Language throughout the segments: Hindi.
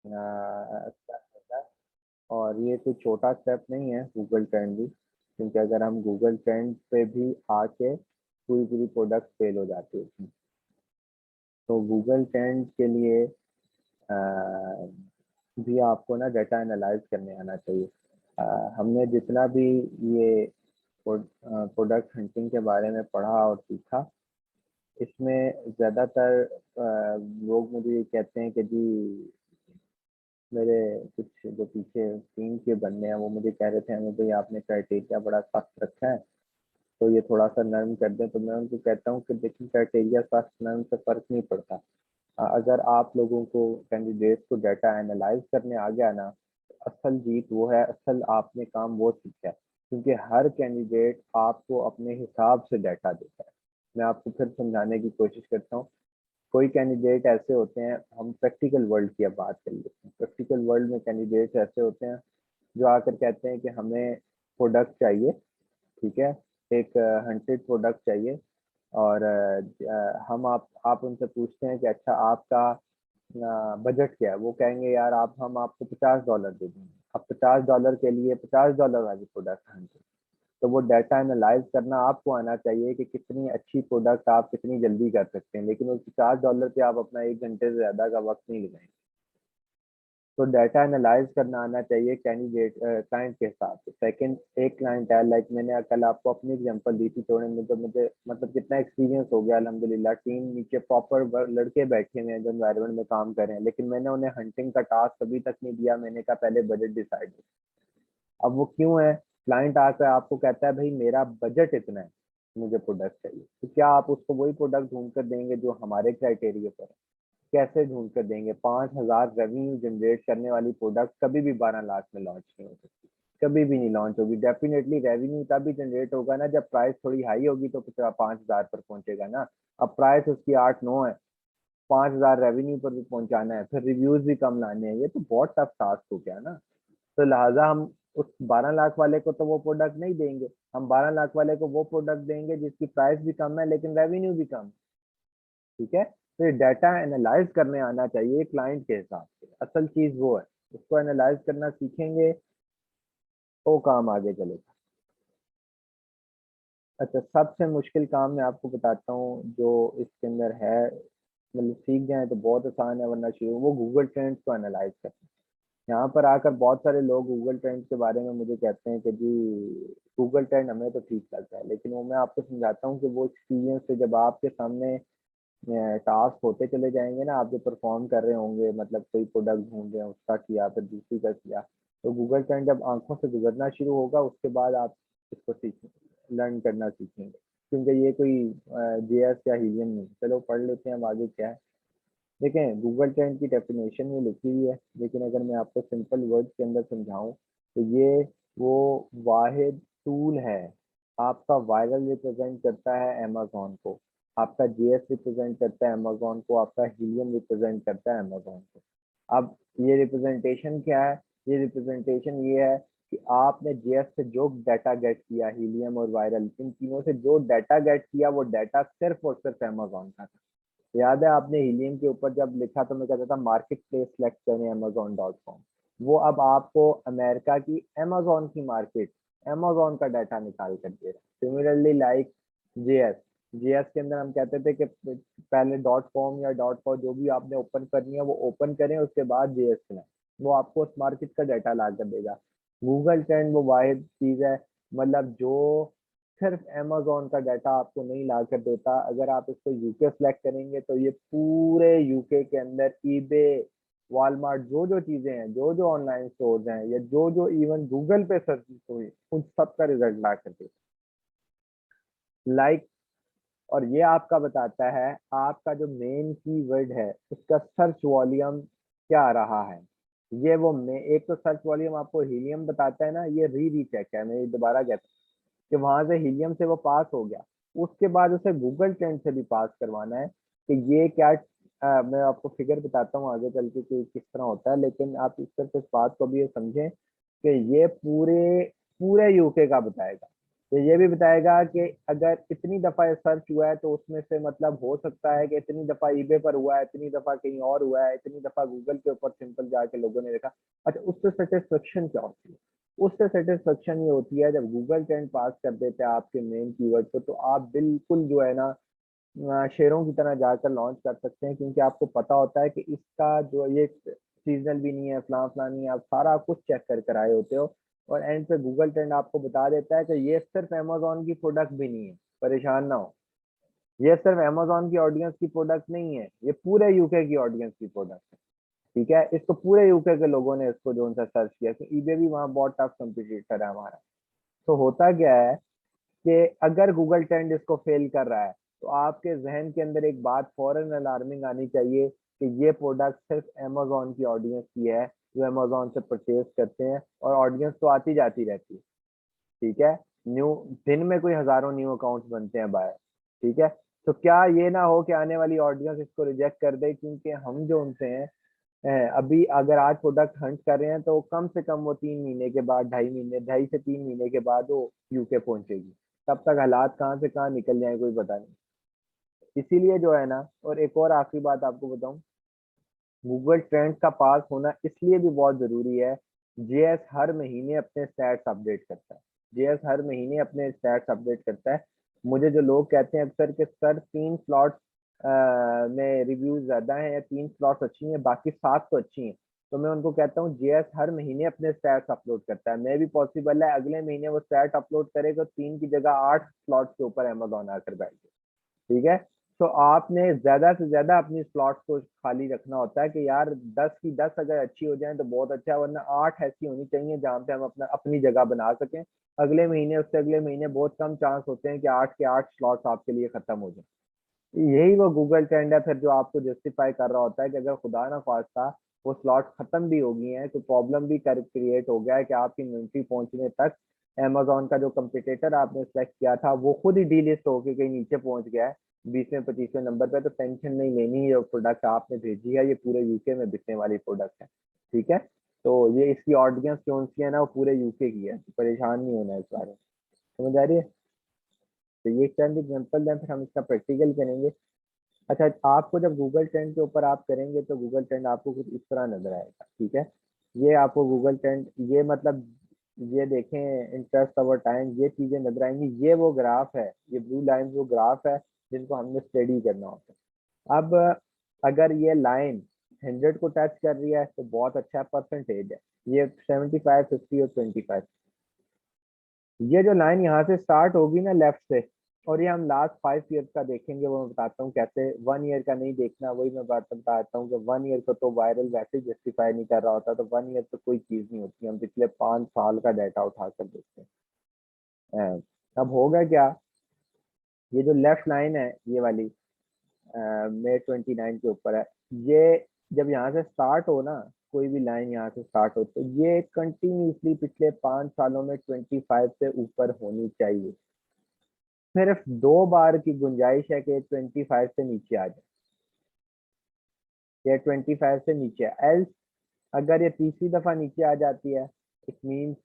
step होता है। और ये कोई छोटा स्टेप नहीं है गूगल ट्रेंड भी, क्योंकि अगर हम गूगल ट्रेंड पे भी आके पूरी पूरी प्रोडक्ट फेल हो जाती है उसमें। तो गूगल ट्रेंड के लिए भी आपको ना डाटा एनालाइज करने आना चाहिए। हमने जितना भी ये प्रोडक्ट हंटिंग के बारे में पढ़ा और सीखा, इसमें ज़्यादातर लोग मुझे ये कहते हैं कि जी, मेरे कुछ जो पीछे टीम के बंदे हैं वो मुझे कह रहे थे हमें भाई आपने क्राइटेरिया बड़ा सख्त रखा है, तो ये थोड़ा सा नरम कर दें। तो मैं उनको कहता हूँ कि देखिए, क्राइटेरिया सख्त नरम से फर्क नहीं पड़ता। अगर आप लोगों को, कैंडिडेट को डाटा एनालाइज करने आ गया ना, तो असल जीत वो है, असल आपने काम वो सीखा है। क्योंकि हर कैंडिडेट आपको अपने हिसाब से डाटा देता है। मैं आपको फिर समझाने की कोशिश करता हूँ। कोई कैंडिडेट ऐसे होते हैं, हम प्रैक्टिकल वर्ल्ड की अब बात कर लेते हैं। प्रैक्टिकल वर्ल्ड में कैंडिडेट्स ऐसे होते हैं जो आकर कहते हैं कि हमें प्रोडक्ट चाहिए, ठीक है, एक हंटेड प्रोडक्ट चाहिए। और हम आप उनसे पूछते हैं कि अच्छा आपका बजट क्या है। वो कहेंगे यार आप हम आपको $50 दे देंगे। अब $50 के लिए $50 वाली प्रोडक्ट हंटेड। तो वो डाटा एनालाइज करना आपको आना चाहिए कि कितनी अच्छी प्रोडक्ट आप कितनी जल्दी कर सकते हैं, लेकिन उस $50 पे आप अपना 1 घंटे से ज्यादा का वक्त नहीं लगाएंगे। तो डाटा एनालाइज करना आना चाहिए कैंडिडेट क्लाइंट के हिसाब से। सेकंड, एक क्लाइंट है, लाइक मैंने कल आपको अपनी एग्जांपल दी थी, थोड़े में तो मुझे मतलब कितना एक्सपीरियंस हो गया अल्हम्दुलिल्लाह। टीम नीचे प्रॉपर लड़के बैठे हुए हैं जो एनवायरनमेंट में काम कर रहे हैं, लेकिन मैंने उन्हें हंटिंग का टास्क कभी तक नहीं दिया। मैंने कहा पहले बजट डिसाइड। अब वो क्यों है? क्लाइंट आकर आपको कहता है भाई मेरा बजट इतना है, मुझे प्रोडक्ट चाहिए, तो क्या आप उसको वही प्रोडक्ट ढूंढ कर देंगे जो हमारे क्राइटेरिया पर है? कैसे ढूंढ कर देंगे? 5,000 रेवेन्यू जनरेट करने वाली प्रोडक्ट कभी भी 12 लाख में लॉन्च नहीं हो सकती, कभी भी नहीं लॉन्च होगी। डेफिनेटली रेवेन्यू तभी जनरेट होगा ना जब प्राइस थोड़ी हाई होगी, तो 5,000 पर पहुंचेगा ना। अब प्राइस उसकी 8-9 है, 5,000 रेवेन्यू पर भी पहुंचाना है, फिर रिव्यूज भी कम लाने हैं, ये तो बहुत टफ टास्क हो गया ना। तो लिहाजा हम उस 12 लाख वाले को तो वो प्रोडक्ट नहीं देंगे। हम 12 लाख वाले को वो प्रोडक्ट देंगे जिसकी प्राइस भी कम है लेकिन रेवेन्यू भी कम। ठीक है, तो ये डाटा एनालाइज करने आना चाहिए क्लाइंट के हिसाब से। असल चीज वो है, उसको एनालाइज करना सीखेंगे तो काम आगे चलेगा। अच्छा, सबसे मुश्किल काम मैं आपको बताता हूँ जो इसके अंदर है, मतलब सीख जाए तो बहुत आसान है, वरना शुरू वो गूगल ट्रेंड्स को एनालाइज करना। यहाँ पर आकर बहुत सारे लोग गूगल ट्रेंड के बारे में मुझे कहते हैं कि जी गूगल ट्रेंड हमें तो ठीक लगता है, लेकिन वो मैं आपको समझाता हूँ कि वो एक्सपीरियंस से जब आपके सामने टास्क होते चले जाएंगे ना, आप जो परफॉर्म कर रहे होंगे, मतलब कोई प्रोडक्ट ढूंढ रहे हैं, उसका किया फिर दूसरी का किया, तो गूगल ट्रेंड जब आंखों से गुजरना शुरू होगा उसके बाद आप इसको सीख लर्न करना सीखेंगे। क्योंकि ये कोई जेएस या हीलियम नहीं। चलो पढ़ लेते हैं अब आगे क्या है। देखें, गूगल ट्रेंड की डेफिनेशन में लिखी हुई है, लेकिन अगर मैं आपको सिंपल वर्ड्स के अंदर समझाऊं तो ये वो वाहिद टूल है। आपका वायरल रिप्रेजेंट करता है अमेजोन को, आपका जीएस रिप्रेजेंट करता है अमेजोन को, आपका हीलियम रिप्रेजेंट करता है अमेजोन को। अब ये रिप्रेजेंटेशन क्या है? ये रिप्रेजेंटेशन ये है कि आपने जीएस से जो डाटा गेट किया, हीलियम और वायरल, इन तीनों से जो डाटा गेट किया, वो डाटा सिर्फ और सिर्फ अमेजोन का था। याद है आपने हीलियम के ऊपर जब लिखा तो मैं कहता था मार्केट प्लेस सेलेक्ट करें amazon.com। वो अब आपको अमेरिका की अमेजोन की मार्केट, अमेजोन का डाटा निकाल कर दे रहा है। सिमिलरली लाइक जेएस, जेएस के अंदर हम कहते थे कि पहले .com या .co जो भी आपने ओपन करनी है वो ओपन करें, उसके बाद जेएस चलाएं, वो आपको उस मार्केट का डाटा ला कर देगा। गूगल ट्रेंड वो वाहिद चीज है, मतलब जो सिर्फ अमेजोन का डाटा आपको नहीं ला कर देता। अगर आप इसको यूके सेलेक्ट करेंगे तो ये पूरे यूके के अंदर ईबे, वॉलमार्ट, जो जो चीजें हैं, जो जो ऑनलाइन स्टोर्स हैं, या जो जो इवन गूगल पे सर्च हुई, उन सब का रिजल्ट ला कर देता। लाइक, और ये आपका बताता है आपका जो मेन कीवर्ड है उसका सर्च वॉल्यूम क्या रहा है। ये वो मैं एक तो सर्च वॉल्यूम आपको हीलियम बताता है ना, ये रीचेक है, मैं दोबारा कहता हूँ कि वहां से हीलियम से वो पास हो गया, उसके बाद उसे गूगल ट्रेंड से भी पास करवाना है कि ये क्या। मैं आपको फिगर बताता हूँ आगे चल के कि किस तरह होता है, लेकिन आप इस बात को भी ये समझें कि ये पूरे पूरे यूके का बताएगा। तो ये भी बताएगा कि अगर इतनी दफा सर्च हुआ है तो उसमें से मतलब हो सकता है कि इतनी दफा ईबे पर हुआ है, इतनी दफा कहीं और हुआ है, इतनी दफा गूगल के ऊपर सिंपल जाके लोगों ने देखा। अच्छा, उससे सेटिस्फेक्शन क्या होती है? उससे सेटिस्फेक्शन ये होती है जब गूगल ट्रेंड पास कर देते हैं आपके मेन कीवर्ड को, तो आप बिल्कुल जो है ना शेयरों की तरह जाकर लॉन्च कर सकते हैं, क्योंकि आपको पता होता है कि इसका जो ये सीजनल भी नहीं है, फलां फलां नहीं है, आप सारा कुछ चेक कर कर आए होते हो। और एंड पे गूगल ट्रेंड आपको बता देता है कि ये सिर्फ अमेजोन की प्रोडक्ट भी नहीं है, परेशान ना हो, ये सिर्फ अमेजोन की ऑडियंस की प्रोडक्ट नहीं है, ये पूरे यूके की ऑडियंस की प्रोडक्ट है। ठीक है, इसको पूरे यूके के लोगों ने इसको जो उनसे सर्च किया, तो ईबे भी वहाँ बहुत टफ कंपटीटर है हमारा। तो होता क्या है कि अगर गूगल ट्रेंड इसको फेल कर रहा है, तो आपके जहन के अंदर एक बात फौरन अलार्मिंग आनी चाहिए कि ये प्रोडक्ट सिर्फ अमेजोन की ऑडियंस की है, जो अमेजोन से परचेज करते हैं, और ऑडियंस तो आती जाती रहती है। ठीक है, न्यू दिन में कोई हजारों न्यू अकाउंट्स बनते हैं बाय। ठीक है, तो क्या ये ना हो कि आने वाली ऑडियंस इसको रिजेक्ट कर दे, क्योंकि हम जो उनसे हैं अभी अगर आज प्रोडक्ट हंट कर रहे हैं तो कम से कम वो 3 महीने के बाद, 2.5 महीने, 2.5 से 3 महीने के बाद वो यूके पहुंचेगी। तब तक हालात कहाँ से कहाँ निकल जाए कोई पता नहीं। इसीलिए जो है ना, और एक और आखिरी बात आपको बताऊं, गूगल ट्रेंड का पास होना इसलिए भी बहुत जरूरी है। जेएस हर महीने अपने स्टैट्स अपडेट करता है, जेएस हर महीने अपने स्टैट्स अपडेट करता है। मुझे जो लोग कहते हैं अक्सर कि सर 3 स्लॉट्स में रिव्यूज ज्यादा हैं या 3 स्लॉट्स अच्छी हैं बाकी 7 तो अच्छी हैं, तो मैं उनको कहता हूँ जेएस हर महीने अपने स्टैट्स अपलोड करता है। मैं भी पॉसिबल है अगले महीने वो स्टैट अपलोड करेगा 3 की जगह 8 स्लॉट्स के ऊपर अमेजोन आकर बैठ जाए। ठीक है, तो आपने ज्यादा से ज्यादा अपनी स्लॉट्स को खाली रखना होता है कि यार 10 की 10 अगर अच्छी हो जाए तो बहुत अच्छा है, वरना 8 ऐसी होनी चाहिए जहाँ पे हम अपना अपनी जगह बना सकें। अगले महीने, उससे अगले महीने बहुत कम चांस होते हैं कि 8 के 8 स्लॉट्स आपके लिए खत्म हो जाए। यही वो गूगल ट्रेंड है फिर जो आपको जस्टिफाई कर रहा होता है कि अगर खुदा ना खास्ता वो स्लॉट खत्म भी हो गई हैं, तो प्रॉब्लम भी कर क्रिएट हो गया है कि आपकी इन्वेंट्री पहुंचने तक अमेजोन का जो कंपटीटर आपने सेलेक्ट किया था वो खुद ही डीलिस्ट होके कहीं नीचे पहुंच गया है 20वें 25वें नंबर पे, तो टेंशन नहीं लेनी, ये प्रोडक्ट आपने भेजी है, ये पूरे यूके में बिकने वाली प्रोडक्ट है। ठीक है, तो ये इसकी ऑडियंस जो सी है ना वो पूरे यूके की है, तो परेशान नहीं होना है इस बारे में। समझ आ रही है? तो ये चंद एग्जाम्पल हैं, फिर हम इसका प्रैक्टिकल करेंगे। अच्छा, आपको जब गूगल ट्रेंड के ऊपर आप करेंगे तो गूगल ट्रेंड आपको कुछ इस तरह नजर आएगा। ठीक है, ये आपको गूगल ट्रेंड, ये मतलब ये देखें इंटरेस्ट ओवर टाइम, ये चीजें नजर आएंगी। ये वो ग्राफ है, ये ब्लू लाइन वो ग्राफ है जिनको हमने स्टडी करना होता है। अब अगर ये लाइन 100 को टच कर रही है तो बहुत अच्छा परसेंटेज है, ये 75, 50 और 25। ये जो लाइन यहाँ से स्टार्ट होगी ना लेफ्ट से, और ये हम लास्ट 5 ईयर्स का देखेंगे, वो मैं बताता हूँ कैसे। 1 ईयर का नहीं देखना, वही मैं बात बताता हूँ कि 1 ईयर को तो वायरल वैसे जस्टिफाई नहीं कर रहा होता, तो 1 ईयर तो कोई चीज नहीं होती, हम पिछले 5 साल का डाटा उठा कर देखते हैं। अब होगा क्या, ये जो लेफ्ट लाइन है ये वाली May 29 के ऊपर है, ये जब यहाँ से स्टार्ट हो ना, कोई भी लाइन यहाँ से स्टार्ट हो, तो ये कंटिन्यूसली पिछले 5 सालों में 25 से ऊपर होनी चाहिए। सिर्फ 2 बार की गुंजाइश है कि 25 से नीचे आ जाए, या 25 से नीचे एल्स अगर ये तीसरी दफा नीचे आ जाती है, इट मीन्स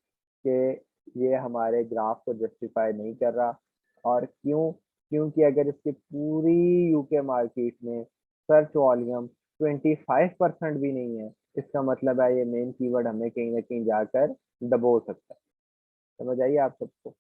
कि ये हमारे ग्राफ को जस्टिफाई नहीं कर रहा। और क्यों? क्योंकि अगर इसकी पूरी यूके मार्केट में सर्च वॉल्यूम 25% भी नहीं है, इसका मतलब है ये मेन कीवर्ड हमें कहीं ना कहीं जाकर दबो सकता है। समझ आइए आप सबको?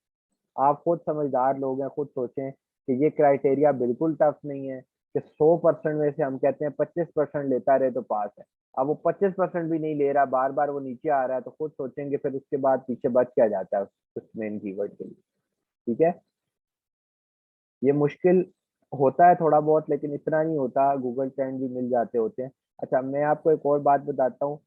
आप खुद समझदार लोग हैं, खुद सोचें कि ये क्राइटेरिया बिल्कुल टफ नहीं है कि 100% में से हम कहते हैं 25% लेता रहे तो पास है। अब वो 25% भी नहीं ले रहा, बार बार वो नीचे आ रहा है, तो खुद सोचेंगे फिर उसके बाद पीछे बच क्या जाता है उस मेन कीवर्ड के लिए। ठीक है, ये मुश्किल होता है थोड़ा बहुत, लेकिन इतना नहीं होता, गूगल ट्रेंड भी मिल जाते होते हैं। अच्छा, मैं आपको एक और बात बताता हूँ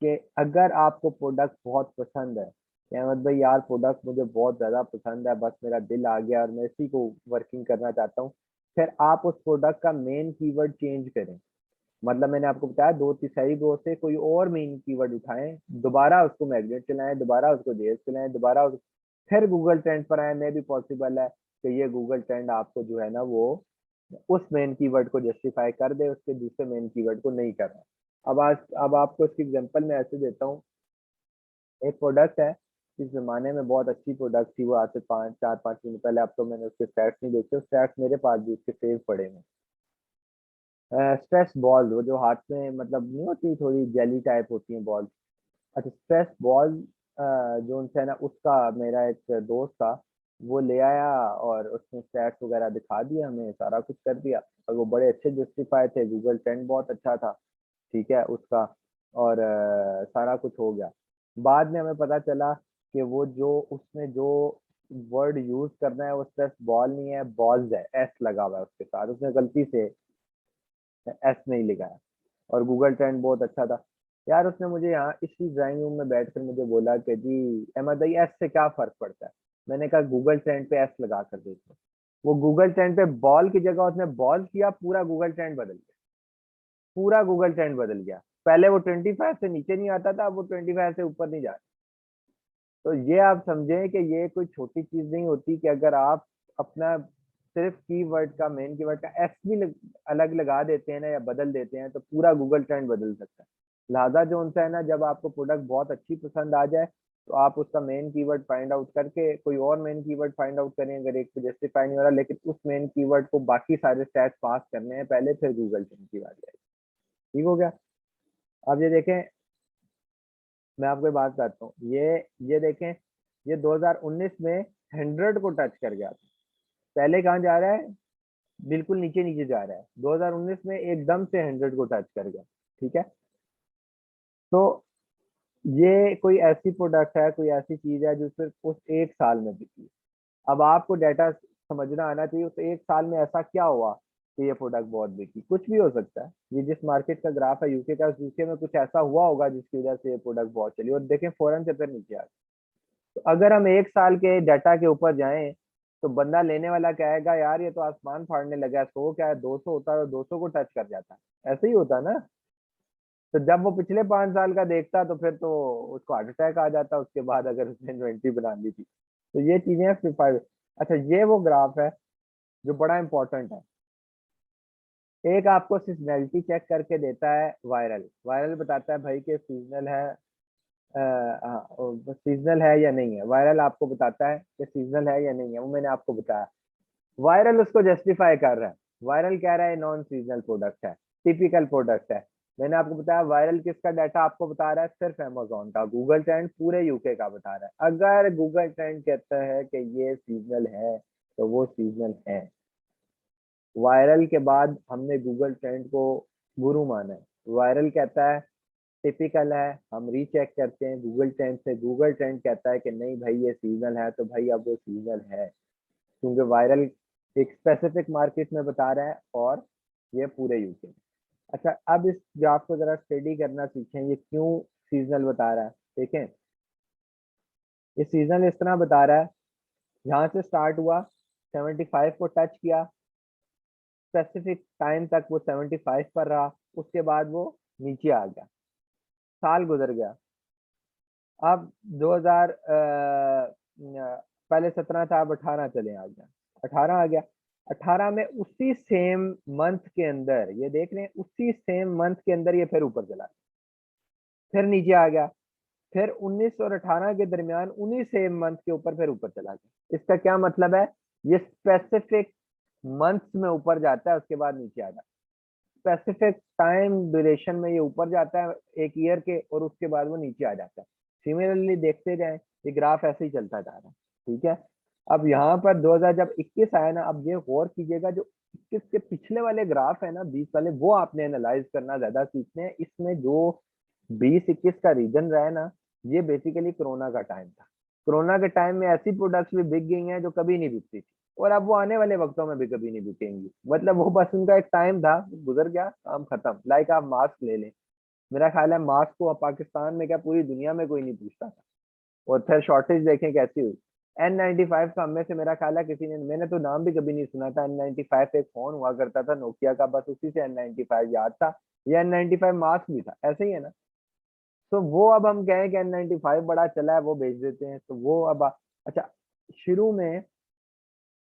कि अगर आपको प्रोडक्ट बहुत पसंद है, कि अहमद भाई यार प्रोडक्ट मुझे बहुत ज़्यादा पसंद है, बस मेरा दिल आ गया और मैं इसी को वर्किंग करना चाहता हूँ, फिर आप उस प्रोडक्ट का मेन कीवर्ड चेंज करें। मतलब मैंने आपको बताया दो तीसरी गो से कोई और मेन कीवर्ड उठाएं, दोबारा उसको मैग्नेट चलाएं, दोबारा उसको जेएस चलाएं, फिर गूगल ट्रेंड पर आए, मे भी पॉसिबल है कि ये गूगल ट्रेंड आपको जो है ना वो उस मेन कीवर्ड को जस्टिफाई कर दे, उसके दूसरे मेन कीवर्ड को नहीं कर रहा। अब आपको इसकी एग्जांपल मैं ऐसे देता हूँ। एक प्रोडक्ट है, इस जमाने में बहुत अच्छी प्रोडक्ट थी वो, आज से 4-5 महीने पहले। अब तो मैंने उसके स्टैट्स नहीं देखे, स्टैट्स मेरे पास भी उसके सेव पड़े हैं। स्ट्रेस बॉल, वो जो हाथ में मतलब नहीं होती, थोड़ी जेली टाइप होती है बॉल। अच्छा, स्ट्रेस बॉल जो उनसे है ना, उसका मेरा एक दोस्त था, वो ले आया और उसने स्टैट्स वगैरह दिखा दिया, हमें सारा कुछ कर दिया, और वो बड़े अच्छे जस्टिफाई थे। गूगल ट्रेंड बहुत अच्छा था, ठीक है उसका, और सारा कुछ हो गया। बाद में हमें पता चला कि वो जो उसने जो वर्ड यूज करना है वो स्ट्रेस बॉल नहीं है, बॉल्स है, एस लगा हुआ है उसके साथ, उसने गलती से एस नहीं लिखा है। और गूगल ट्रेंड बहुत अच्छा था यार। उसने मुझे यहाँ इसी ड्राइंग रूम में बैठकर मुझे बोला कि जी अहमद भाई, एस से क्या फर्क पड़ता है। मैंने कहा गूगल ट्रेंड पे एस लगा कर देखो। वो गूगल ट्रेंड पे बॉल की जगह उसने बॉल किया, पूरा गूगल ट्रेंड बदल गया, पूरा गूगल ट्रेंड बदल गया। पहले वो 25 से नीचे नहीं आता था, अब वो 25 से ऊपर नहीं जा रहा। तो ये आप समझें कि ये कोई छोटी चीज नहीं होती कि अगर आप अपना सिर्फ कीवर्ड का, मेन कीवर्ड का एस भी अलग लगा देते हैं ना, या बदल देते हैं, तो पूरा गूगल ट्रेंड बदल सकता है। लिहाजा जो उनसे है ना, जब आपको प्रोडक्ट बहुत अच्छी पसंद आ जाए, तो आप उसका मेन कीवर्ड फाइंड आउट करके कोई और मेन कीवर्ड फाइंड आउट करें। अगर एक को जस्टिफाई नहीं हो रहा, लेकिन उस मेन कीवर्ड को बाकी सारे स्टैट्स पास करने हैं पहले, फिर गूगल ट्रेंड की बात आएगी। ठीक हो गया। अब ये देखें, मैं आपको एक बात बताता हूँ, ये देखें, ये 2019 में 100 को टच कर गया था। पहले कहाँ जा रहा है, बिल्कुल नीचे नीचे जा रहा है। 2019 में एकदम से 100 को टच कर गया, ठीक है। तो ये कोई ऐसी प्रोडक्ट है, कोई ऐसी चीज है जो सिर्फ उस एक साल में बिकी। अब आपको डाटा समझना आना चाहिए, उस एक साल में ऐसा क्या हुआ कि ये प्रोडक्ट बहुत बिकी। कुछ भी हो सकता है, ये जिस मार्केट का ग्राफ है यूके का, यूके में कुछ ऐसा हुआ होगा जिसकी वजह से ये प्रोडक्ट बहुत चली, और देखें फौरन से फिर नीचे आ गई। तो अगर हम एक साल के डाटा के ऊपर जाएं, तो बंदा लेने वाला कहेगा यार ये तो आसमान फाड़ने लगा है, 100 क्या है, 200 होता है तो 200 को टच कर जाता है, ऐसे ही होता ना। तो जब वो पिछले 5 साल का देखता तो फिर तो उसको हार्ट अटैक आ जाता उसके बाद, अगर उसने इन्वेंट्री बना ली थी। तो ये चीजें फिर। अच्छा, ये वो ग्राफ है जो बड़ा इंपॉर्टेंट है। एक आपको सीजनैलिटी चेक करके देता है वायरल, वायरल बताता है भाई कि सीजनल है, सीजनल है या नहीं है। वायरल आपको बताता है कि सीजनल है या नहीं है, वो मैंने आपको बताया। वायरल उसको जस्टिफाई कर रहा है, वायरल कह रहा है नॉन सीजनल प्रोडक्ट है, टिपिकल प्रोडक्ट है। मैंने आपको बताया वायरल किसका डाटा आपको बता रहा है, सिर्फ अमेजोन का। गूगल ट्रेंड पूरे यूके का बता रहा है। अगर गूगल ट्रेंड कहता है कि ये सीजनल है, तो वो सीजनल है। वायरल के बाद हमने गूगल ट्रेंड को गुरु माना है। वायरल कहता है टिपिकल है, हम रीचेक करते हैं गूगल ट्रेंड से, गूगल ट्रेंड कहता है कि नहीं भाई ये सीजनल है, तो भाई अब वो सीजनल है, क्योंकि वायरल एक स्पेसिफिक मार्केट में बता रहा है और ये पूरे यूके में। अच्छा, अब इस ग्राफ को जरा स्टडी करना सीखें, ये क्यों सीजनल बता रहा है। देखें, ये सीजनल इस तरह बता रहा है, यहाँ से स्टार्ट हुआ, 75 को टच किया, स्पेसिफिक टाइम तक वो 75 पर रहा, उसके बाद वो नीचे आ गया, साल गुजर गया। अब 2000 पहले 17 था, अब 18 चले आ गया, 18 आ गया। 18 में उसी सेम मंथ के अंदर, ये देख रहे हैं, उसी सेम मंथ के अंदर ये फिर ऊपर चला, फिर नीचे आ गया, फिर 19 और 18 के दरमियान उन्हीं सेम मंथ के ऊपर फिर ऊपर चला गया। इसका क्या मतलब है, ये स्पेसिफिक मंथ्स में ऊपर जाता है, उसके बाद नीचे आ जाता है। स्पेसिफिक टाइम ड्यूरेशन में ये ऊपर जाता है एक ईयर के, और उसके बाद वो नीचे आ जाता है। सिमिलरली देखते जाएं, ये ग्राफ ऐसे ही चलता जा रहा है, ठीक है। अब यहाँ पर 2000 जब 21 आया ना, अब ये गौर कीजिएगा, जो 21 के पिछले वाले ग्राफ है ना, 20 वाले, वो आपने एनालाइज करना ज्यादा सीखने हैं। इसमें जो 20-21 का रीजन रहा है ना, ये बेसिकली कोरोना का टाइम था। कोरोना के टाइम में ऐसी प्रोडक्ट्स भी बिक गई हैं जो कभी नहीं बिकती थी, और अब वो आने वाले वक्तों में भी कभी नहीं बिकेंगी। मतलब वो बस उनका एक टाइम था, गुजर गया, काम खत्म। लाइक आप मास्क ले लें, मेरा ख्याल है मास्क को अब पाकिस्तान में क्या पूरी दुनिया में कोई नहीं पूछता था, और फिर शॉर्टेज देखें कैसी हुई। N95 का हमें से मेरा ख्याल है किसी ने, मैंने तो नाम भी कभी नहीं सुना था। N95 एक फोन हुआ करता था नोकिया का, बस उसी से N95 याद था। ये N95 मास्क भी था, ऐसे ही है ना। तो वो अब हम कहें कि N95 बड़ा चला है, वो बेच देते हैं, तो वो अब अच्छा, शुरू में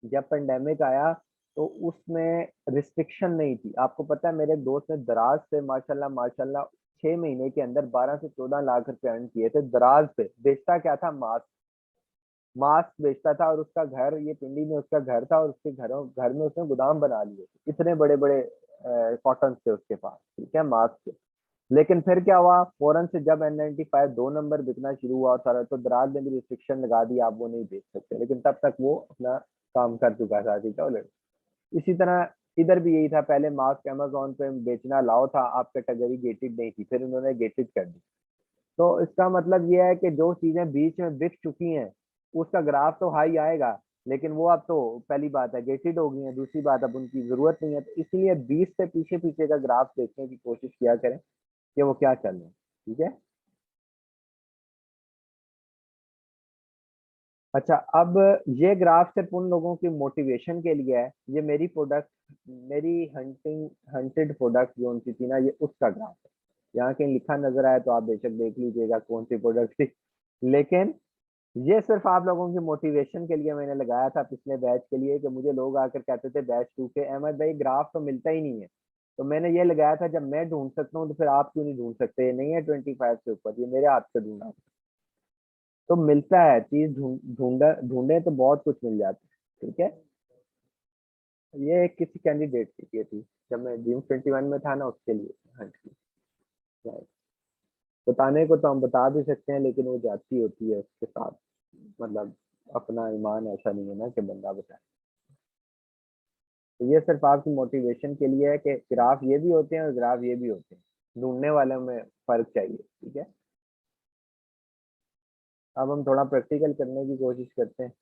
जब पेंडेमिक आया तो उसमें रिस्ट्रिक्शन नहीं थी। आपको पता है, मेरे एक दोस्त ने दराज से माशाल्लाह माशाल्लाह 6 महीने के अंदर 12 से 14 लाख रुपए अर्न किए थे दराज पे। बेचता क्या था? मास्क। मास्क बेचता था, और उसका घर, ये पिंडी में उसका घर था, और उसके घर में उसने गोदाम बना लिए थे। इतने बड़े बड़े कॉटन थे उसके पास, ठीक है, मास्क के। लेकिन फिर क्या हुआ, फौरन से जब N95 2 नंबर बिकना शुरू हुआ सारा, तो दराज ने भी रिस्ट्रिक्शन लगा दी, आप वो नहीं बेच सकते। लेकिन तब तक वो अपना काम कर चुका था, ठीक है। इसी तरह इधर भी यही था, पहले मास्क अमेजोन पे बेचना लाओ था, आप कैटेगरी गेटेड नहीं थी, फिर उन्होंने गेटेड कर दी। तो इसका मतलब ये है कि जो चीजें बीच में बिक चुकी हैं उसका ग्राफ तो हाई आएगा, लेकिन वो अब तो पहली बात है गेटेड हो गई है, दूसरी बात अब उनकी जरूरत नहीं है। तो इसलिए 20 से पीछे पीछे का ग्राफ देखने की कोशिश किया करें कि वो क्या चल रहा है, ठीक है। अच्छा, अब ये ग्राफ सिर्फ उन लोगों की मोटिवेशन के लिए है। ये मेरी प्रोडक्ट, मेरी हंटेड प्रोडक्ट जो उनकी थी ना, ये उसका ग्राफ है। यहाँ कहीं लिखा नजर आए तो आप बेशक देख लीजिएगा कौन सी प्रोडक्ट थी। लेकिन ये सिर्फ आप लोगों की मोटिवेशन के लिए मैंने लगाया था पिछले बैच के लिए, कि मुझे लोग आकर कहते थे बैच 2 के, अहमद भाई ग्राफ तो मिलता ही नहीं है। तो मैंने ये लगाया था, जब मैं ढूंढ सकता हूँ तो फिर आप क्यों नहीं ढूंढ सकते? ये नहीं है 25 से ऊपर, ये मेरे हाथ से ढूंढा। तो मिलता है चीज, ढूंढे तो बहुत कुछ मिल जाता है, ठीक है। ये किसी कैंडिडेट की ये थी, जब मैं Dream 21 में था ना, उसके लिए। हाँ जी। right। बताने को तो हम बता भी सकते हैं, लेकिन वो जाती होती है उसके साथ, मतलब अपना ईमान ऐसा नहीं है ना कि बंदा बताए। तो ये सिर्फ आपकी मोटिवेशन के लिए है कि ग्राफ ये भी होते हैं और ग्राफ ये भी होते हैं, ढूंढने वाले में फर्क चाहिए, ठीक है। अब हम थोड़ा प्रैक्टिकल करने की कोशिश करते हैं।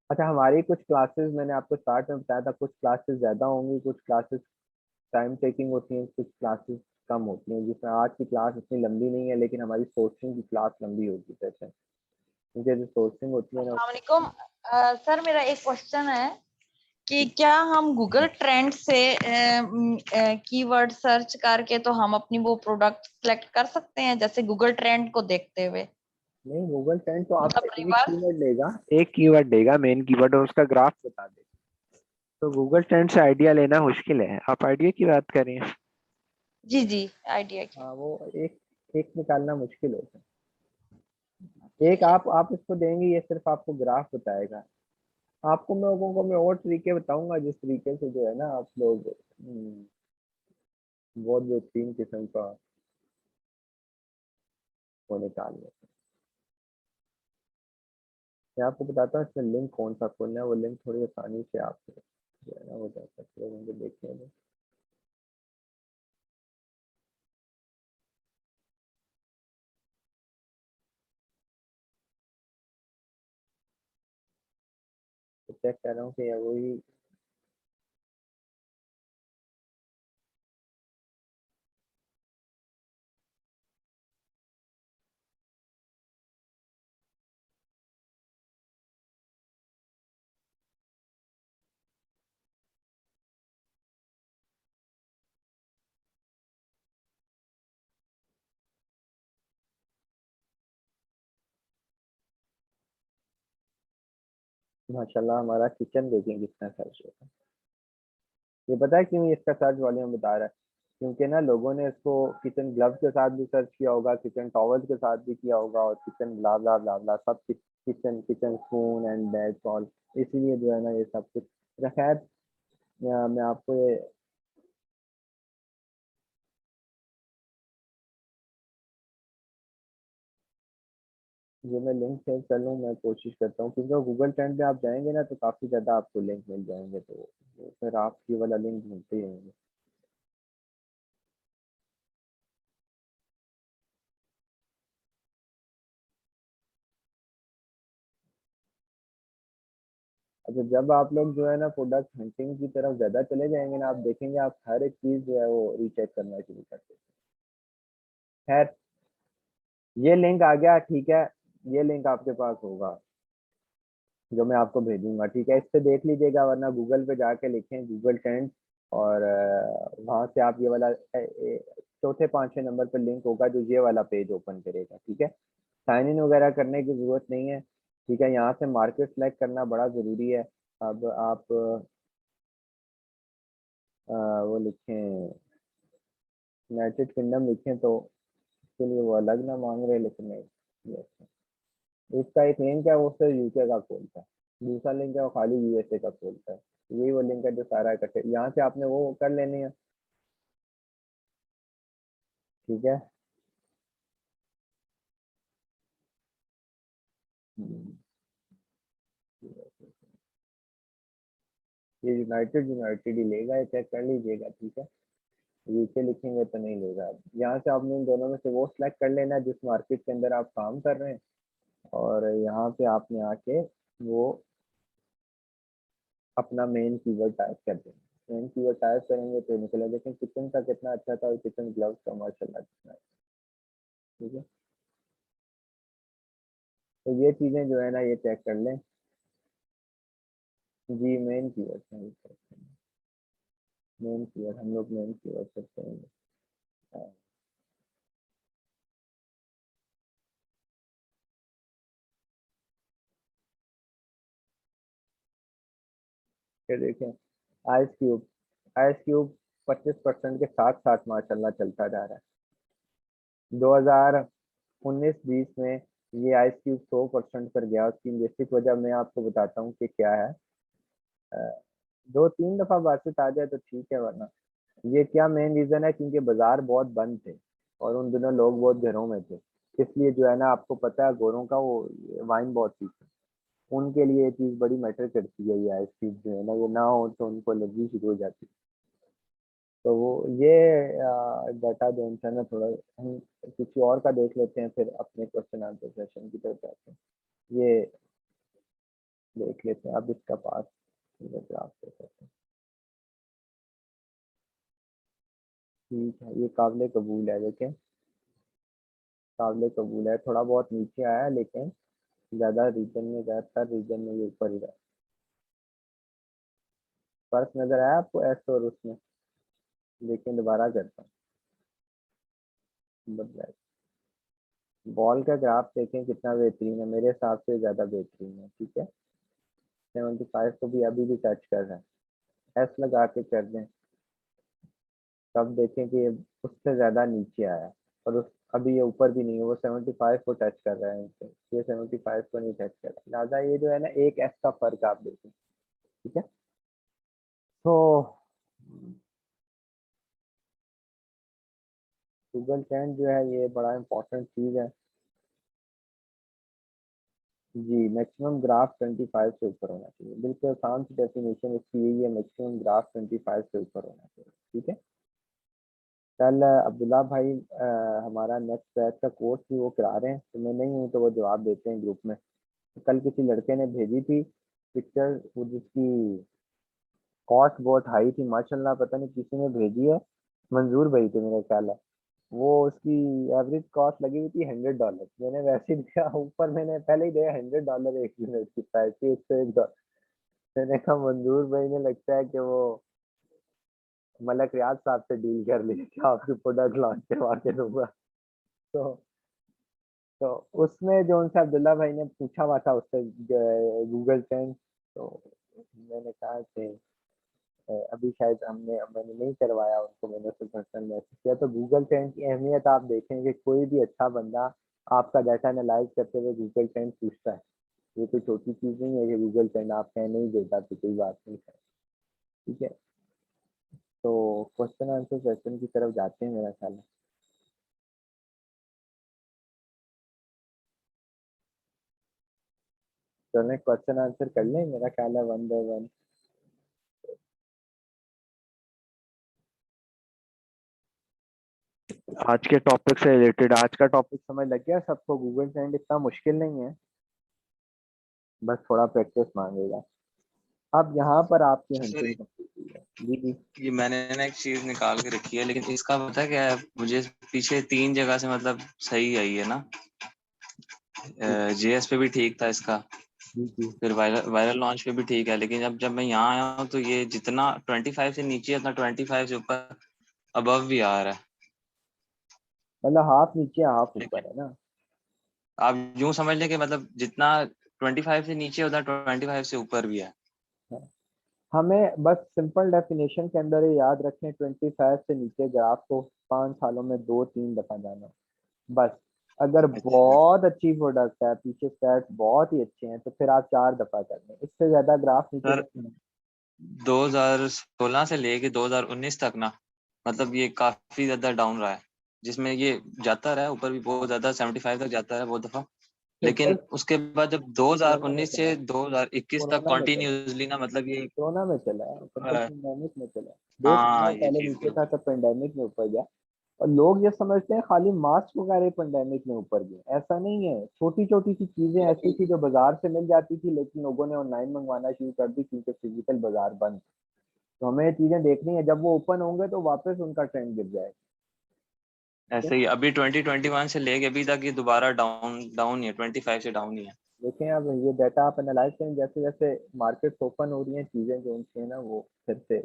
अच्छा, हमारी कुछ क्लासेस, मैंने आपको स्टार्ट में बताया था, कुछ क्लासेस ज़्यादा होंगी, कुछ क्लासेस टाइम टेकिंग होती हैं, कुछ क्लासेस कम होती हैं। जिसमें आज की क्लास इतनी लंबी नहीं है, लेकिन हमारी सोर्सिंग की क्लास लंबी होगी जैसे, क्योंकि जो सोर्सिंग होती है ना। अस्सलाम वालेकुम। सर मेरा एक क्वेश्चन है कि क्या हम गूगल ट्रेंड से कीवर्ड सर्च करके तो हम अपनी वो प्रोडक्ट सेलेक्ट कर सकते हैं, जैसे गूगल ट्रेंड को देखते हुए? नहीं, गूगल ट्रेंड तो मतलब आपसे एक रिवर्स। कीवर्ड लेगा, एक कीवर्ड देगा मेन कीवर्ड, और उसका ग्राफ बता देगा। तो गूगल ट्रेंड से आइडिया लेना मुश्किल है, आप आइडिया की बात करें। जी जी, आइडिया की। हाँ, वो एक एक निकालना मुश्किल होता है। एक आप इसको देंगे, ये सिर्फ आपको ग्राफ बताएगा। आपको मैं लोगों को मैं और तरीके बताऊंगा, जिस तरीके से जो है ना आप लोग बहुत बेहतरीन किस्म का वो निकाल लेते हैं। मैं आपको बताता हूँ इसमें लिंक कौन सा खोलना है, वो लिंक थोड़ी आसानी से आप जो है ना वो जा सकते हो, मुझे देखेंगे। तो चेक कर रहा हूँ कि वही। माशाल्लाह, हमारा किचन देखें कितना सर्च होता है। ये पता है क्यों इसका सर्च वॉल्यूम बता रहा है? क्योंकि ना लोगों ने इसको किचन ग्लव्स के साथ भी सर्च किया होगा, किचन टॉवल के साथ भी किया होगा, और किचन ब्ला ब्ला ब्ला ब्ला सब, kitchen kitchen spoon and that's all. इसीलिए जो है ना ये सब कुछ। खैर, मैं आपको ये मैं लिंक शेयर कर लूँ, मैं कोशिश करता हूँ, क्योंकि गूगल ट्रेंड पे आप जाएंगे ना तो काफ़ी ज़्यादा आपको लिंक मिल जाएंगे, तो फिर आप ये वाला लिंक ढूंढते ही होंगे। अच्छा, जब आप लोग जो है ना प्रोडक्ट हंटिंग की तरफ ज़्यादा चले जाएंगे ना, आप देखेंगे आप हर एक चीज़ जो है वो रीचेक करना शुरू कर देते हैं। खैर, ये लिंक आ गया, ठीक है। ये लिंक आपके पास होगा जो मैं आपको भेजूंगा, ठीक है। इस पे देख लीजिएगा, वरना गूगल पे जाके लिखें गूगल ट्रेंड, और वहां से आप ये वाला चौथे पांचवें नंबर पर लिंक होगा जो ये वाला पेज ओपन करेगा, ठीक है। साइन इन वगैरह करने की जरूरत नहीं है, ठीक है। यहाँ से मार्केट सेलेक्ट करना बड़ा जरूरी है। अब आप वो लिखें यूनाइटेड किंगडम लिखें तो उसके लिए वो अलग ना मांग रहे, लेकिन नहीं ये इसका एक लिंक है वो सिर्फ यूके का खोलता है, दूसरा लिंक है वो खाली यूएसए का खोलता है। यही वो लिंक है जो सारा इकट्ठे यहाँ से आपने वो कर लेनी है। ठीक है। हम्म, ये यूनाइटेड यूनाइटेड ही लेगा, ये चेक कर लीजिएगा। ठीक है, यूके लिखेंगे तो नहीं लेगा। यहाँ से आपने इन दोनों में से वो सिलेक्ट कर लेना है जिस मार्केट के अंदर आप काम कर रहे हैं, और यहाँ पे आपने आके वो अपना मेन कीवर्ड टाइप कर देंगे। मेन कीवर्ड टाइप करेंगे तो निकलेगा। लेकिन किचन का कितना अच्छा था और किचन ग्लव्स का माशाल्लाह कितना अच्छा। ठीक है, तो ये चीजें जो है ना ये चेक कर लें। जी मेन कीवर्ड है, मेन कीवर्ड हम लोग मेन कीवर्ड करते हैं। फिर देखें आइस क्यूब 25% के साथ साथ माशाल्लाह चलता जा रहा है। 2019-20 में ये आइस क्यूब 100% पर गया। उसकी बेसिक वजह मैं आपको बताता हूँ कि क्या है। दो तीन दफा बातचीत आ जाए तो ठीक है, वरना ये क्या मेन रीजन है, क्योंकि बाजार बहुत बंद थे और उन दिनों लोग बहुत घरों में थे, इसलिए जो है ना आपको पता है गोरों का वो वाइन बहुत पीते हैं। उनके लिए ये चीज बड़ी मैटर करती है। ये आइस क्यूब जो है ना ये ना हो तो उनको एलर्जी शुरू हो जाती है। तो वो ये डाटा जो है ना थोड़ा हम किसी और का देख लेते हैं, फिर अपने क्वेश्चन आंसर सेशन की तरफ जाते हैं। ये देख लेते हैं अब इसका पास आप देख सकते हैं। ठीक है, ये काबिल कबूल है। देखें काबिल कबूल है, थोड़ा बहुत नीचे आया है लेकिन ज्यादा रीजन में ज्यादातर रीजन में ये ऊपर ही रहा। फर्क नजर आया आपको एस और उसमें? लेकिन दोबारा करता हूँ बदला। बॉल का ग्राफ देखें कितना बेहतरीन है, मेरे हिसाब से ज्यादा बेहतरीन है। ठीक है, 75 को भी अभी भी टच कर रहा है। एस लगा के कर दें तब देखें कि ये उससे ज्यादा नीचे आया, और उस अभी ये ऊपर भी नहीं है, वो 75 को टच कर रहा है इनसे, ये 75 को नहीं टच कर रहा। लिहाजा ये जो है ना एक एस का फर्क आप देखें। ठीक है, तो गूगल ट्रेंड जो है ये बड़ा इंपॉर्टेंट चीज है। जी मैक्सिमम ग्राफ 25 से ऊपर होना चाहिए, बिल्कुल आसान सी डेफिनेशन इसकी यही है, मैक्सिमम ग्राफ 25 से ऊपर होना चाहिए। ठीक है, कल अब्दुल्ला भाई हमारा नेक्स्ट बैच का कोर्स भी वो करा रहे हैं, तो मैं नहीं हूँ तो वो जवाब देते हैं ग्रुप में। तो कल किसी लड़के ने भेजी थी पिक्चर, वो जिसकी कॉस्ट बहुत हाई थी माशाल्लाह, पता नहीं किसी ने भेजी है, मंजूर भाई थे मेरा ख्याल है। वो उसकी एवरेज कॉस्ट लगी हुई थी $100। मैंने वैसे ही दिया ऊपर, मैंने पहले ही दिया $100 एक यूनिट की प्राइस थी, 101। मैंने कहा मंजूर भाई ने लगता है कि वो मलक रियाज साहब से डील कर ली कि आपकी प्रोडक्ट लॉन्च करवा के दूंगा। तो तो उसमें जो उनसे अब्दुल्ला भाई ने पूछा हुआ था उससे गूगल ट्रेंड, तो मैंने कहा कि अभी शायद मैंने नहीं करवाया उनको, मैंने उसे पर्सनल मैसेज किया। तो गूगल ट्रेंड की अहमियत आप देखेंगे, कोई भी अच्छा बंदा आपका डाटा एनालाइज करते हुए गूगल ट्रेंड पूछता है। ये कोई छोटी चीज नहीं है कि गूगल ट्रेंड आप कह नहीं देता तो कोई बात नहीं है। ठीक है, तो क्वेश्चन आंसर सेशन की तरफ जाते हैं मेरा ख्याल है। तो मैं क्वेश्चन आंसर कर लें, मेरा ख्याल है वन बाय वन। आज के टॉपिक से रिलेटेड, आज का टॉपिक समझ लग गया सबको? गूगल ट्रेंड इतना मुश्किल नहीं है, बस थोड़ा प्रैक्टिस मांगेगा। अब यहाँ पर आपकी सर हंटिंग कंप्लीट हुई है। जी जी, ये मैंने ना एक चीज निकाल के रखी है, लेकिन इसका पता क्या है मुझे, पीछे 3 जगह से मतलब सही आई है ना। जेएस पे भी ठीक था इसका, जी जी, फिर वायरल वायरल लॉन्च पे भी ठीक है, लेकिन जब मैं यहाँ आया हूँ तो ये जितना 25 से नीचे है उतना 25 से ऊपर अबव भी आ रहा है। मतलब हाफ नीचे हाफ ऊपर लेकिन है ना। आप यूं समझ लें कि मतलब जितना 25 से नीचे है उतना 25 से ऊपर भी है। हाँ। हमें बस सिंपल डेफिनेशन के अंदर ये याद रखें, 25 से नीचे ग्राफ को 5 सालों में 2-3 दफा जाना बस। अगर अच्छा बहुत अच्छी प्रोडक्ट है, पीछे स्टैट्स बहुत ही अच्छे हैं, तो फिर आप 4 दफा कर लें, इससे ज्यादा ग्राफ नीचे सर, जाना। 2016 से लेके 2019 तक ना, मतलब ये काफी ज्यादा डाउन रहा है, जिसमें ये जाता रहा है ऊपर भी बहुत ज्यादा, 75 तक जाता है बहुत दफा। लेकिन ट्रिपल उसके बाद जब कोरोना में 2019 चला, से 2021 तक कोरोना में चला, कंटिन्यूअसली ना, मतलब ये कोरोना में चला, मतलब अ, पेंडेमिक में चला। 2 साल हाँ ये पहले चीज नीचे भी था, तब पेंडेमिक में ऊपर गया। और लोग ये समझते हैं खाली मास्क वगैरह पेंडेमिक में ऊपर गए, ऐसा नहीं है। छोटी छोटी सी चीजें ऐसी थी जो बाजार से मिल जाती थी, लेकिन लोगों ने ऑनलाइन मंगवाना शुरू कर दी क्योंकि फिजिकल बाजार बंद। तो हमें ये चीजें देखनी है, जब वो ओपन होंगे तो वापस उनका ट्रेंड गिर जाएगा। ठीक ऐसे है? ही अभी 2021 से लेके अभी तक ये दोबारा डाउन डाउन ही है, 25 से डाउन ही है। देखें अब ये डाटा आप एनालाइज करें, जैसे जैसे मार्केट ओपन हो रही हैं, चीजें जो उनकी है ना वो फिर से।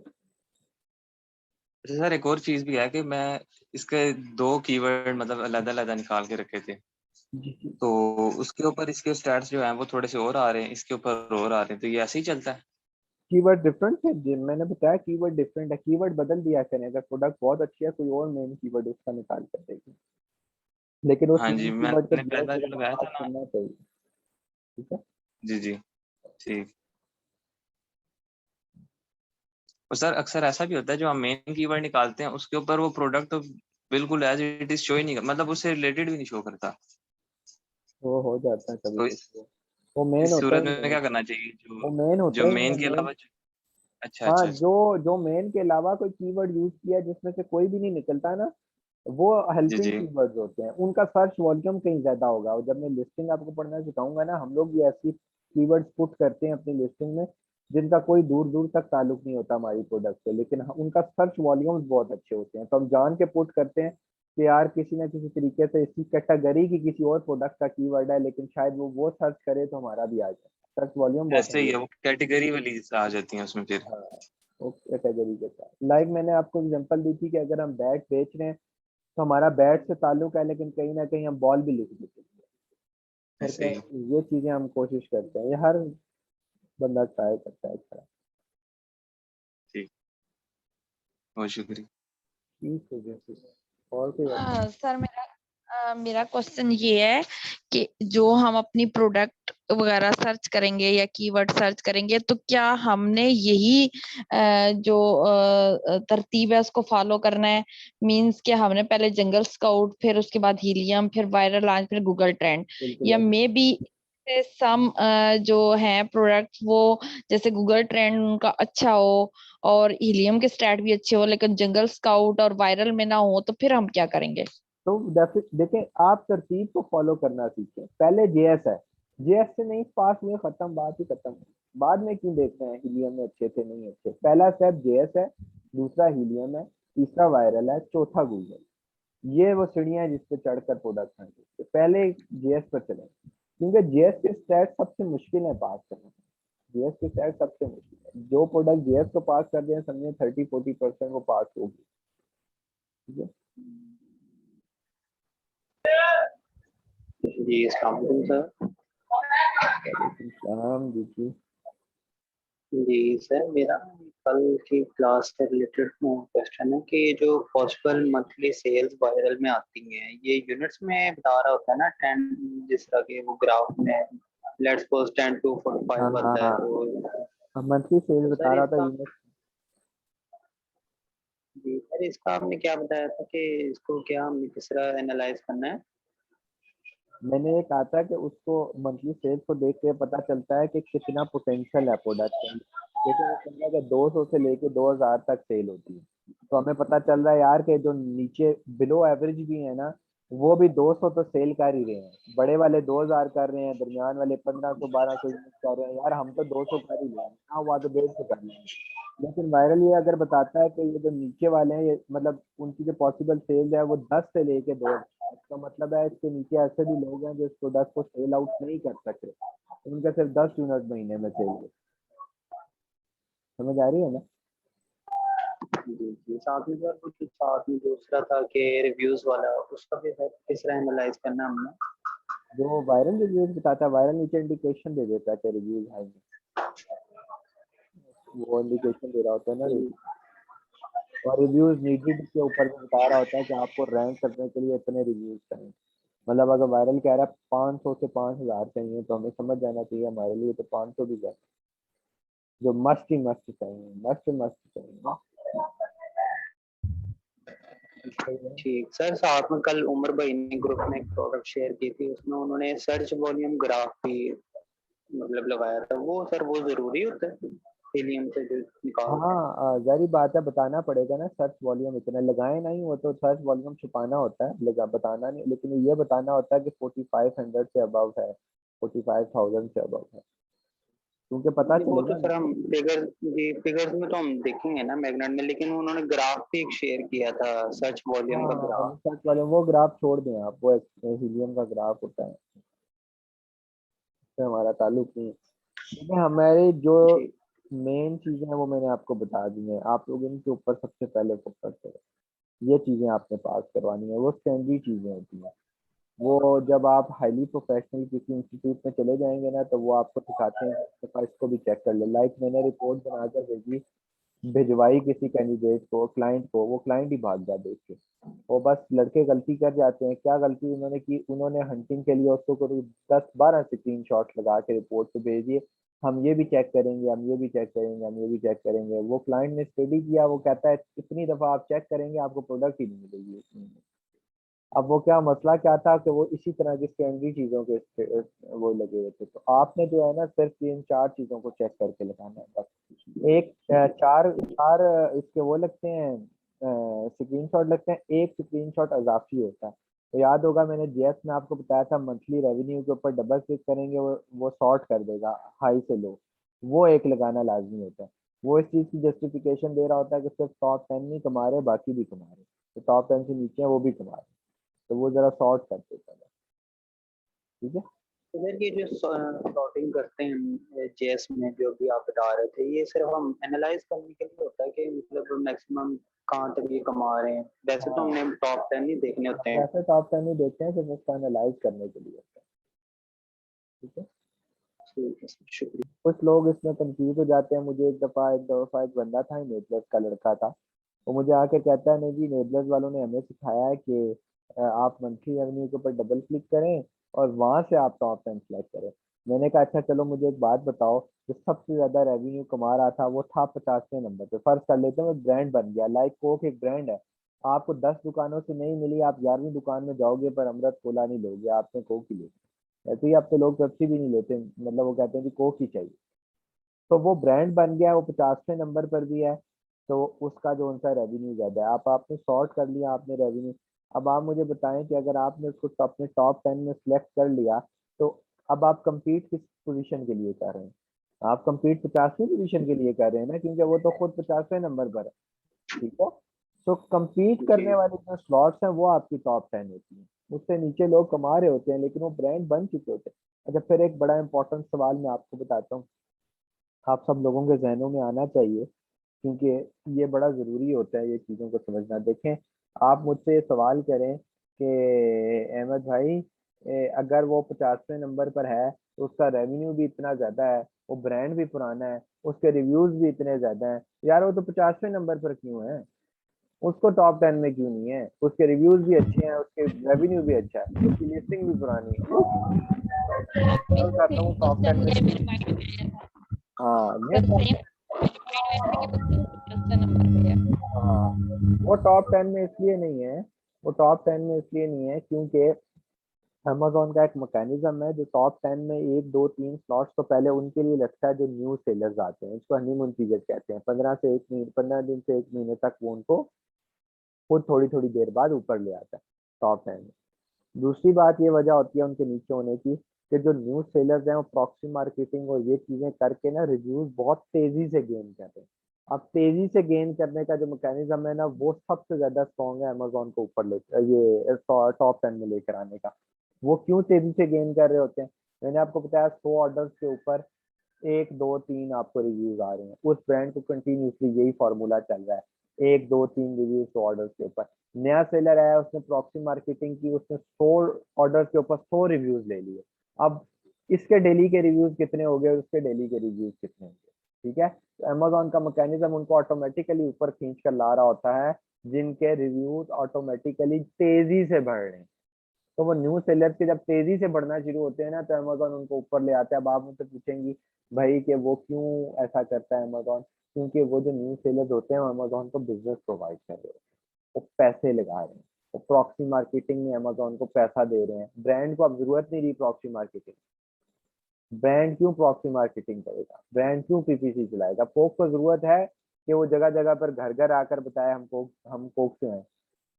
अच्छा सर, एक और चीज भी है कि मैं इसके दो कीवर्ड मतलब अलग अलग निकाल के रखे थे, जी जी। तो उसके ऊपर इसके स्टैट्स जो हैं वो थोड़े से और आ रहे हैं, इसके ऊपर और आ रहे हैं, तो ये ऐसे ही चलता है। कीवर्ड डिफरेंट है जी, मैंने बताया कीवर्ड डिफरेंट है, कीवर्ड बदल दिया करें। अगर प्रोडक्ट बहुत अच्छी है, कोई और मेन कीवर्ड उसका निकाल कर देगी, लेकिन उस हाँ जी, मेन कीवर्ड को मैंने जो पहला जो जगह लगाया था बात ना। करना चाहिए। ठीक है। जी जी, ठीक। और सर अक्सर ऐसा भी होता है, जो हम मेन कीवर्ड निकालते हैं उसके ऊपर वो प्रोडक्ट बिल्कुल एज इट इज शो ही नहीं, मतलब उससे रिलेटेड भी नहीं शो करता। वो हो जाता है कभी तो कभी, वो मेन इस होता सूरत ही में नहीं है। क्या करना चाहिए, वो जो मेन होता जो ही नहीं है मेन के मेन। अलावा अच्छा हाँ, अच्छा अच्छा। जो जो मेन के अलावा कोई कीवर्ड यूज किया जिसमें से कोई भी नहीं निकलता ना, वो जी हेल्पिंग जी। कीवर्ड्स होते हैं, उनका सर्च वॉल्यूम कहीं ज्यादा होगा। और जब मैं लिस्टिंग आपको पढ़ना सिखाऊंगा ना, हम लोग भी ऐसी कीवर्ड्स पुट करते हैं अपनी लिस्टिंग में जिनका कोई दूर दूर तक ताल्लुक नहीं होता हमारी प्रोडक्ट से, लेकिन उनका सर्च वॉल्यूम्स बहुत अच्छे होते हैं, तो हम जान के पुट करते हैं कि यार किसी ना किसी तरीके से इसी कैटेगरी की किसी और प्रोडक्ट का कीवर्ड है, लेकिन शायद वो सर्च करे तो हमारा भी आ जाए। सर्च वॉल्यूम बहुत ऐसे हाई ही है, है। वो कैटेगरी वाली आ जाती हैं उसमें फिर। हाँ, वो कैटेगरी के साथ, लाइक मैंने आपको एग्जांपल दी थी कि अगर हम बैट बेच रहे हैं तो हमारा बैट से ताल्लुक है, लेकिन कहीं ना कहीं हम बॉल भी लिख देते हैं। और ऐसे ही। ये चीजें हम कोशिश करते हैं, ये हर बंदा ट्राई करता है अच्छा। ठीक, बहुत शुक्रिया। ठीक है जैसे, और कोई बात? सर मेरा क्वेश्चन ये है कि जो हम अपनी प्रोडक्ट वगैरह सर्च करेंगे या कीवर्ड सर्च करेंगे, तो क्या हमने यही जो तरतीब है उसको फॉलो करना है? मींस कि हमने पहले जंगल स्काउट, फिर उसके बाद हीलियम, फिर वायरल लॉन्च, फिर गूगल ट्रेंड, बिल्कुल या ऐसे। मे बी सम जो हैं प्रोडक्ट्स वो जैसे गूगल ट्रेंड उनका अच्छा हो और हीलियम के स्टैट भी अच्छे हो, लेकिन जंगल स्काउट और वायरल में ना हो, तो फिर हम क्या करेंगे? तो देखें, आप तरतीब को फॉलो करना सीखें। पहले जेएस है, जेएस से नहीं पास हुए, खत्म, बात ही खत्म। बाद में क्यों देखते हैं हीलियम में अच्छे थे नहीं अच्छे? पहला स्टेप जेएस है, दूसरा हीलियम है, तीसरा वायरल है, चौथा गूगल। ये वो सीढ़ियां हैं जिस पे चढ़कर प्रोडक्ट हैं, तो पहले जेएस पर चलें, क्योंकि जेएस के स्टैट सबसे मुश्किल है पास करना। जेएस के स्टैट सबसे मुश्किल है, जो प्रोडक्ट जेएस को पास कर दें समझे 30-40% वो पास होगी। ठीक है। जी अस्सलाम वालेकुम सर। वालेकुम सलाम जी। जी सर, मेरा कल की क्लास से रिलेटेड क्वेश्चन है कि जो पॉसिबल मंथली सेल्स वायरल में आती हैं, ये यूनिट्स में बता रहा होता है ना, 10, जिस तरह के वो ग्राफ में लेट्स सपोज 10 to 45 आता है, हाँ, तो मंथली सेल बता सर रहा था इसका, यूनिट। जी सर इसका आपने क्या बताया था कि इसको क्या हमें किस तरह एनालाइज करना है? मैंने ये कहा था कि उसको मंथली सेल्स को देख के पता चलता है कि कितना पोटेंशियल है प्रोडक्ट का। जैसे वो कह रहा है कि 200 से लेके 2000 तक सेल होती है, तो हमें पता चल रहा है यार कि जो नीचे बिलो एवरेज भी है ना, वो भी 200 तो सेल कर ही रहे हैं। बड़े वाले 2000 कर रहे हैं, दरमियान वाले 1500 1200 यूनिट कर रहे हैं, यार हम तो 200 कर ही लेंगे, हाँ हुआ तो 150 कर लेंगे। लेकिन वायरल ये अगर बताता है कि ये जो नीचे वाले हैं, ये मतलब उनकी जो पॉसिबल सेल है वो 10 से लेके 2, इसका मतलब है इसके नीचे ऐसे भी लोग हैं जो इस प्रोडक्ट को सेल आउट नहीं कर सकते, उनका सिर्फ 10 यूनिट महीने में सेल हो। समझ आ रही है ना? जी जी, साथ में सर कुछ साथ में दूसरा था कि रिव्यूज वाला, उसका भी सर किस तरह एनालाइज करना है हमने? जो वायरल रिव्यूज बताता है, वायरल नीचे इंडिकेशन दे देता है कि रिव्यूज हाई, वो इंडिकेशन दे रहा होता है ना जी review। और रिव्यूज नीडेड के ऊपर भी बता रहा होता है कि आपको रैंक करने के लिए इतने रिव्यूज चाहिए। मतलब अगर वायरल कह रहा है 500 से 5000 चाहिए, तो हमें समझ जाना चाहिए हमारे लिए तो 500 भी जाए, जो मस्ट ही मस्ट चाहिए, मस्ट मस्ट चाहिए। ठीक सर, साथ में कल उमर भाई ने ग्रुप में एक प्रोडक्ट शेयर की थी, उसमें उन्होंने सर्च वॉल्यूम ग्राफ भी मतलब लगाया था। वो सर वो जरूरी होता है हीलियम से जो निकालते हैं? हाँ, जारी बात है, बताना पड़ेगा ना सर्च वॉल्यूम इतना लगाए नहीं, वो तो सर्च वॉल्यूम छुपाना होता है, लगा बताना नहीं, लेकिन ये बताना होता है कि 4500 से अबव है, 45,000 से अबव है, क्योंकि पता वो तो चलेगा सर ना। हम फिगर जी फिगर्स में तो हम देखेंगे ना मैग्नेट में, लेकिन उन्होंने ग्राफ भी एक शेयर किया था, सर्च वॉल्यूम का हाँ, ग्राफ। सर्च वॉल्यूम वो ग्राफ छोड़ दें आप, वो हीलियम का ग्राफ होता है, उससे हमारा ताल्लुक नहीं है। देखिए हमारी जो ठीक। मेन चीजें हैं वो मैंने आपको बता दी हैं, आप लोग इनके ऊपर सबसे पहले फोकस करें। ये चीजें आपने पास करवानी है, वो स्टैंडर्ड चीजें होती हैं। वो जब आप हाईली प्रोफेशनल किसी इंस्टीट्यूट में चले जाएंगे ना, तो वो आपको सिखाते हैं कि इसका इसको भी चेक कर ले। लाइक मैंने रिपोर्ट बनाकर भेजी, भिजवाई किसी कैंडिडेट को, क्लाइंट को, वो क्लाइंट ही भाग गया देख के। वो बस लड़के गलती कर जाते हैं, क्या गलती उन्होंने की, उन्होंने हंटिंग के लिए उसको करीब 10-12 स्क्रीन शॉट लगा के रिपोर्ट पे भेज दिए, हम ये भी चेक करेंगे, हम ये भी चेक करेंगे, हम ये भी चेक करेंगे। वो क्लाइंट ने स्टडी किया, वो कहता है इतनी दफा आप चेक करेंगे आपको प्रोडक्ट ही नहीं मिलेगी इसमें। अब वो क्या मसला क्या था कि वो इसी तरह की सेकेंडरी चीजों के वो लगे हुए थे। तो आपने जो है ना सिर्फ इन 4 चीजों को चेक करके लगाना है बस। एक चार चार इसके वो लगते हैं, स्क्रीनशॉट लगते हैं, एक स्क्रीनशॉट अजाफी होता है। तो याद होगा मैंने जीएस में आपको बताया था, मंथली रेवेन्यू के ऊपर डबल क्लिक करेंगे वो सॉर्ट कर देगा हाई से लो, वो एक लगाना लाजमी होता है। वो इस चीज की जस्टिफिकेशन दे रहा होता है कि सिर्फ टॉप 10 नहीं कमा रहे, बाकी भी कमा रहे, तो टॉप 10 से नीचे हैं वो भी कमा रहे, तो वो जरा सॉर्ट कर देता है। ठीक है। तो सर ये जो सॉर्टिंग करते हैं जेएस में जो भी आप बता रहे थे, ये सिर्फ हम एनालाइज करने के लिए होता है कि मतलब मैक्सिमम कहाँ तक ये कमा रहे हैं? वैसे तो हाँ, हमने टॉप 10 ही देखने होते हैं। वैसे टॉप 10 ही देखते हैं, सिर्फ उसका एनालाइज करने के लिए होता है। ठीक है। ठीक है सर, शुक्रिया। कुछ लोग इसमें कंफ्यूज हो जाते हैं। मुझे एक दफा एक बंदा था, नेबलस का लड़का था, वो मुझे आके कहता है नहीं जी, नेबलस वालों ने हमें सिखाया है कि आप मंथली रेवेन्यू के ऊपर डबल क्लिक करें और वहां से आप टॉप 10 सेलेक्ट करें। मैंने कहा अच्छा चलो मुझे एक बात बताओ, जो सबसे ज्यादा रेवेन्यू कमा रहा था वो था 50वें नंबर पे, फर्ज कर लेते हैं वो ब्रांड बन गया, लाइक कोक एक ब्रांड है, आपको 10 दुकानों से नहीं मिली, आप 11वीं दुकान में जाओगे पर अमृत कोला नहीं लोगे, आपने कोक ही लेते। ऐसे ही अब तो लोग पेप्सी भी नहीं लेते, मतलब वो कहते हैं कि कोक ही चाहिए। तो वो ब्रांड बन गया है, वो 50वें नंबर पर भी है, तो उसका जो उनका रेवेन्यू ज्यादा है। आप आपने सॉर्ट कर लिया आपने रेवेन्यू। अब आप मुझे बताएं कि अगर आपने उसको अपने टॉप 10 में सिलेक्ट कर लिया, तो अब आप compete किस पोजीशन के लिए कर रहे हैं? आप compete 50वीं पोजीशन के लिए कर रहे हैं ना, क्योंकि वो तो खुद 50वें नंबर पर है। ठीक है। तो compete जी करने वाली जो स्लॉट्स हैं वो आपकी टॉप 10 होती हैं, उससे नीचे लोग कमा रहे होते हैं लेकिन वो ब्रांड बन चुके होते हैं। अच्छा, फिर एक बड़ा इंपॉर्टेंट सवाल मैं आपको बताता हूँ, आप सब लोगों के जहनों में आना चाहिए, क्योंकि ये बड़ा ज़रूरी होता है ये चीज़ों को समझना। देखें, आप मुझसे ये सवाल करें कि अहमद भाई, अगर वो 50वें नंबर पर है तो उसका रेवेन्यू भी इतना ज़्यादा है, वो ब्रांड भी पुराना है, उसके रिव्यूज़ भी इतने ज़्यादा हैं, यार वो तो 50वें नंबर पर क्यों है? उसको टॉप 10 में क्यों नहीं है? उसके रिव्यूज़ भी अच्छे हैं, उसके रेवेन्यू भी अच्छा है, उसकी लिस्टिंग भी पुरानी है, मैं चाहता हूँ टॉप 10 में ये क्यों? मेरे माइंड में आया था हाँ ये सर, सेम माइंड में कि वो क्यों 50 नंबर पे है। हाँ, वो टॉप 10 में इसलिए नहीं है, वो टॉप 10 में इसलिए नहीं है क्योंकि अमेजोन का एक मैकेनिज्म है, जो टॉप 10 में 1 2 3 स्लॉट्स तो पहले उनके लिए लगता है जो न्यू सेलर्स आते हैं, इसको हनीमून पीरियड कहते हैं, 15 दिन से 1 महीने तक वो उनको खुद थोड़ी थोड़ी देर बाद ऊपर ले आता है टॉप 10 में। दूसरी बात ये वजह होती है उनके नीचे होने की, कि जो न्यू सेलर्स हैं वो प्रॉक्सी मार्केटिंग और ये चीजें करके ना रिव्यूज बहुत तेजी से गेन कर रहे हैं। अब तेजी से गेन करने का जो मैकेनिज्म है ना, वो सबसे ज्यादा स्ट्रॉन्ग है अमेजोन को ऊपर ले, ये टॉप 10 में लेकर आने का। वो क्यों तेजी से गेन कर रहे होते हैं? मैंने आपको बताया 100 ऑर्डर्स के ऊपर 1 2 3 आपको रिव्यूज आ रहे हैं, उस ब्रांड को कंटिन्यूसली यही फॉर्मूला चल रहा है, 1 2 3 रिव्यूज 100 ऑर्डर्स के ऊपर। नया सेलर आया, उसने प्रॉक्सी मार्केटिंग की, उसने 100 ऑर्डर्स के ऊपर 100 रिव्यूज ले लिए। अब इसके डेली के रिव्यूज कितने हो गए, उसके डेली के रिव्यूज कितने हो गए? ठीक है। तो अमेजोन का मैकेनिज्म उनको ऑटोमेटिकली ऊपर खींच कर ला रहा होता है, जिनके रिव्यूज ऑटोमेटिकली तेजी से बढ़ रहे हैं। तो वो न्यू सेलर्स के जब तेजी से बढ़ना शुरू होते हैं ना, तो अमेजोन उनको ऊपर ले आता है। अब आप मुझसे पूछेंगी भाई कि वो क्यों ऐसा करता है अमेजोन? क्योंकि वो जो न्यू सेलर्स होते हैं वो अमेजोन को बिजनेस प्रोवाइड कर रहे हैं, वो पैसे लगा रहे हैं, वो प्रॉक्सी मार्केटिंग में अमेजोन को पैसा दे रहे हैं। ब्रांड को अब जरूरत नहीं रही प्रॉक्सी मार्केटिंग। ब्रांड क्यों प्रॉक्सी मार्केटिंग करेगा? ब्रांड क्यों पीपीसी चलाएगा? कोक को जरूरत है कि वो जगह जगह पर घर घर आकर बताए हम कोक से हैं?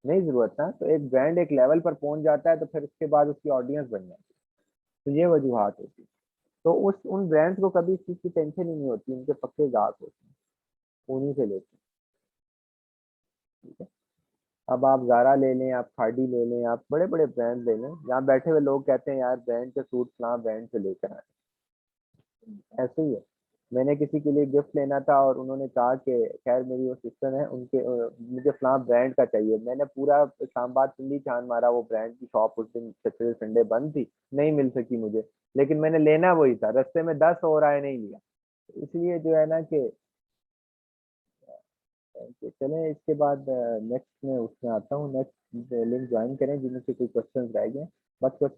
नहीं जरूरत ना। तो एक ब्रांड एक लेवल पर पहुंच जाता है तो फिर उसके बाद उसकी ऑडियंस बन जाती है। तो ये वजूहत होती है। तो उस उन ब्रांड्स को कभी इस चीज की टेंशन ही नहीं होती, उनके पक्के ग्राहक होते हैं, उन्हीं से लेते हैं। ठीक है। अब आप जारा ले लें, आप खादी ले लें, आप बड़े बड़े ब्रांड ले लें, यहाँ बैठे हुए लोग कहते हैं यार ब्रांड के सूट फलां ब्रांड से लेकर आए। ऐसे ही है। मैंने किसी के लिए गिफ्ट लेना था और उन्होंने कहा कि खैर मेरी वो सिस्टर है, उनके मुझे फलां ब्रांड का चाहिए। मैंने पूरा इस्लामाबाद पिंडी छान मारा, वो ब्रांड की शॉप उस दिन सैटरडे संडे बंद थी, नहीं मिल सकी मुझे। लेकिन मैंने लेना वही था, रास्ते में 10 और आए, नहीं लिया। इसलिए जो है ना कि चलें इसके बाद नेक्स्ट में उसमें आता हूँ। नेक्स्ट लिंक ज्वाइन करें जिनमें से कोई क्वेश्चन रह गए। बस क्वेश्चन